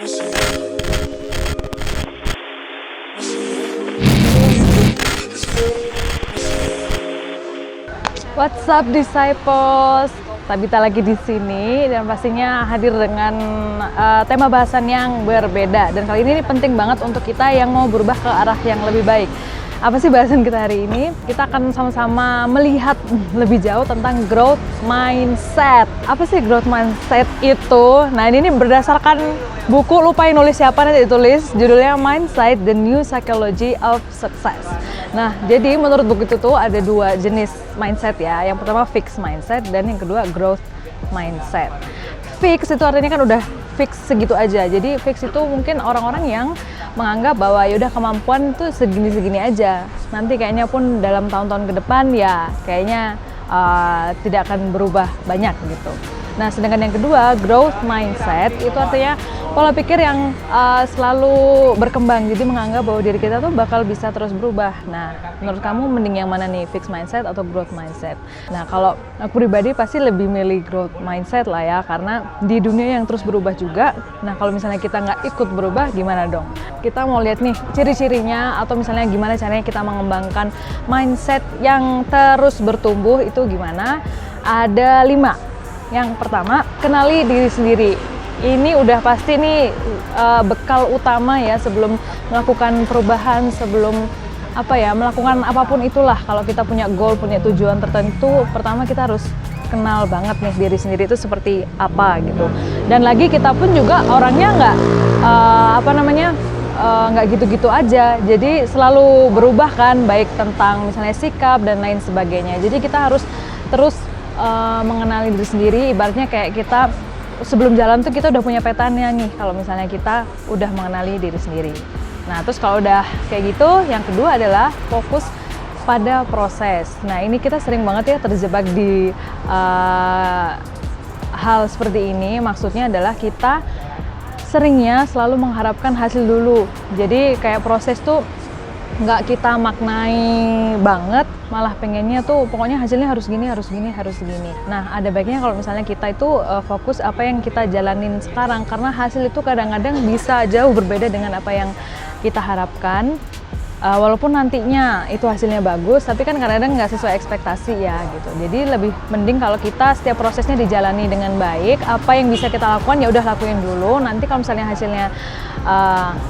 What's up disciples? Tabita lagi di sini dan pastinya hadir dengan tema bahasan yang berbeda. Dan kali ini penting banget untuk kita yang mau berubah ke arah yang lebih baik. Apa sih bahasan kita hari ini? Kita akan sama-sama melihat lebih jauh tentang growth mindset. Apa sih growth mindset itu? Nah, ini berdasarkan buku, lupa yang nulis siapa, nanti ditulis judulnya Mindset: The New Psychology of Success. Nah, jadi menurut buku itu tuh ada dua jenis mindset ya. Yang pertama fixed mindset dan yang kedua growth mindset. Fix itu artinya kan udah fix segitu aja. Jadi fix itu mungkin orang-orang yang menganggap bahwa yaudah kemampuan tuh segini-segini aja. Nanti kayaknya pun dalam tahun-tahun ke depan ya kayaknya tidak akan berubah banyak gitu. Nah, sedangkan yang kedua, growth mindset itu artinya pola pikir yang selalu berkembang. Jadi menganggap bahwa diri kita tuh bakal bisa terus berubah. Nah, menurut kamu mending yang mana nih, fixed mindset atau growth mindset? Nah, kalau aku pribadi pasti lebih milih growth mindset lah ya, karena di dunia yang terus berubah juga. Nah, kalau misalnya kita nggak ikut berubah, gimana dong? Kita mau lihat nih ciri-cirinya atau misalnya gimana caranya kita mengembangkan mindset yang terus bertumbuh itu gimana? Ada 5. Yang pertama, kenali diri sendiri. Ini udah pasti nih bekal utama ya sebelum melakukan perubahan, sebelum melakukan apapun itulah. Kalau kita punya goal, punya tujuan tertentu, pertama kita harus kenal banget nih diri sendiri itu seperti apa gitu. Dan lagi kita pun juga orangnya nggak gitu-gitu aja. Jadi selalu berubah kan, baik tentang misalnya sikap dan lain sebagainya. Jadi kita harus terus mengenali diri sendiri, ibaratnya kayak kita sebelum jalan tuh kita udah punya petanya nih kalau misalnya kita udah mengenali diri sendiri. Nah, terus kalau udah kayak gitu, yang kedua adalah fokus pada proses. Nah, ini kita sering banget ya terjebak di hal seperti ini. Maksudnya adalah kita seringnya selalu mengharapkan hasil dulu. Jadi kayak proses tuh nggak kita maknai banget, malah pengennya tuh pokoknya hasilnya harus gini, harus gini, harus gini. Nah, ada baiknya kalau misalnya kita itu fokus apa yang kita jalanin sekarang, karena hasil itu kadang-kadang bisa jauh berbeda dengan apa yang kita harapkan. Walaupun nantinya itu hasilnya bagus, tapi kan kadang-kadang nggak sesuai ekspektasi ya gitu. Jadi lebih mending kalau kita setiap prosesnya dijalani dengan baik, apa yang bisa kita lakukan ya udah lakuin dulu. Nanti kalau misalnya hasilnya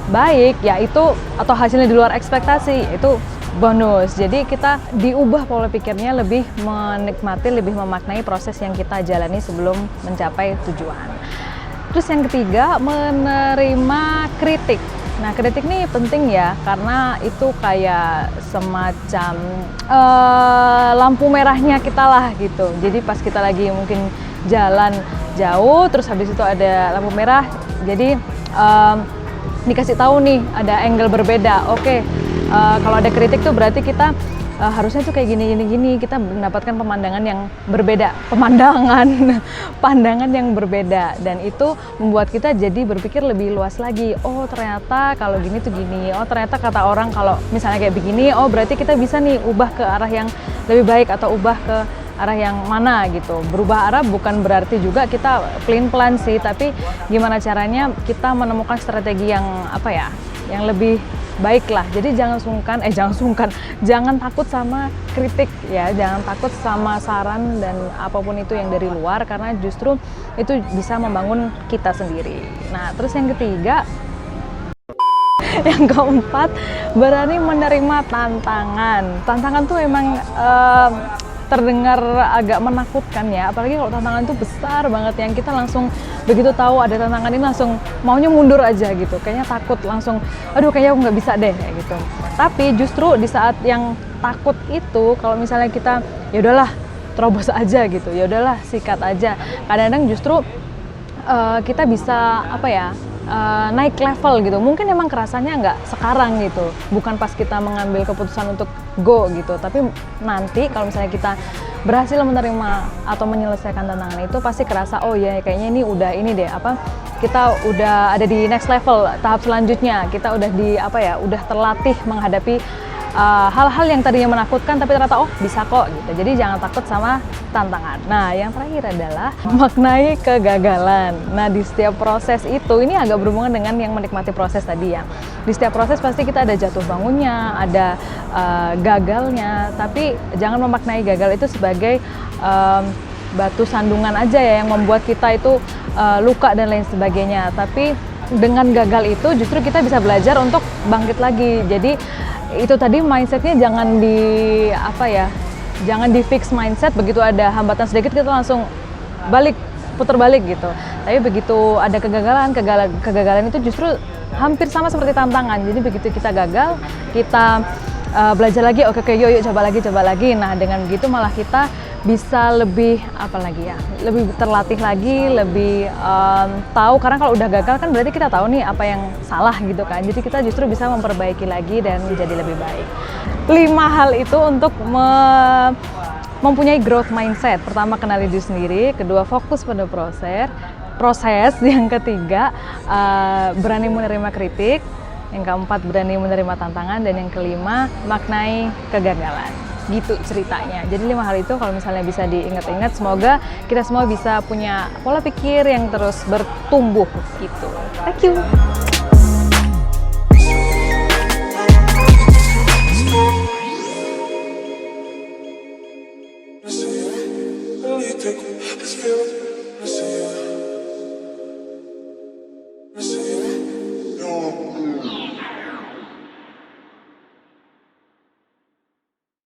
baik ya itu, atau hasilnya di luar ekspektasi itu bonus. Jadi kita diubah pola pikirnya, lebih menikmati, lebih memaknai proses yang kita jalani sebelum mencapai tujuan. Terus yang ketiga, menerima kritik. Nah, kritik ini penting ya, karena itu kayak semacam lampu merahnya kita lah gitu. Jadi pas kita lagi mungkin jalan jauh, terus habis itu ada lampu merah, jadi dikasih tahu nih ada angle berbeda. Oke, kalau ada kritik tuh berarti kita harusnya tuh kayak gini, kita mendapatkan pemandangan yang berbeda, pandangan yang berbeda, dan itu membuat kita jadi berpikir lebih luas lagi. Oh, ternyata kalau gini tuh gini, oh ternyata kata orang kalau misalnya kayak begini, oh berarti kita bisa nih ubah ke arah yang lebih baik atau ubah ke arah yang mana gitu. Berubah arah bukan berarti juga kita pelin-pelan sih, tapi gimana caranya kita menemukan strategi yang yang lebih baik lah. Jadi jangan takut sama kritik ya, jangan takut sama saran dan apapun itu yang dari luar, karena justru itu bisa membangun kita sendiri. Nah, terus yang ketiga, yang keempat, berani menerima tantangan. Tantangan tuh emang terdengar agak menakutkan ya, apalagi kalau tantangan itu besar banget yang kita langsung begitu tahu ada tantangan ini langsung maunya mundur aja gitu, kayaknya takut, langsung aduh kayaknya aku nggak bisa deh kayak gitu. Tapi justru di saat yang takut itu, kalau misalnya kita ya udahlah terobos aja gitu, ya udahlah sikat aja, kadang-kadang justru kita bisa naik level gitu. Mungkin emang kerasanya nggak sekarang gitu, bukan pas kita mengambil keputusan untuk go gitu, tapi nanti kalau misalnya kita berhasil menerima atau menyelesaikan tantangan itu, pasti kerasa oh ya kayaknya ini udah kita udah ada di next level, tahap selanjutnya kita udah udah terlatih menghadapi hal-hal yang tadinya menakutkan tapi ternyata oh bisa kok gitu. Jadi jangan takut sama tantangan. Nah, yang terakhir adalah maknai kegagalan. Nah, di setiap proses itu ini agak berhubungan dengan yang menikmati proses tadi ya. Di setiap proses pasti kita ada jatuh bangunnya, ada gagalnya, tapi jangan memaknai gagal itu sebagai batu sandungan aja ya yang membuat kita itu luka dan lain sebagainya. Tapi dengan gagal itu justru kita bisa belajar untuk bangkit lagi. Jadi itu tadi mindsetnya jangan jangan di fix mindset, begitu ada hambatan sedikit kita langsung putar balik gitu. Tapi begitu ada kegagalan itu justru hampir sama seperti tantangan. Jadi begitu kita gagal, kita belajar lagi, oke, yuk coba lagi. Nah, dengan begitu malah kita bisa lebih lebih terlatih lagi, lebih tahu, karena kalau udah gagal kan berarti kita tahu nih apa yang salah gitu kan. Jadi kita justru bisa memperbaiki lagi dan menjadi lebih baik. 5 hal itu untuk mempunyai growth mindset. Pertama, kenali diri sendiri. Kedua, fokus pada proses. Yang ketiga, berani menerima kritik. Yang keempat, berani menerima tantangan. Dan yang kelima, maknai kegagalan. Gitu ceritanya. Jadi 5 hal itu kalau misalnya bisa diingat-ingat, semoga kita semua bisa punya pola pikir yang terus bertumbuh gitu. Thank you.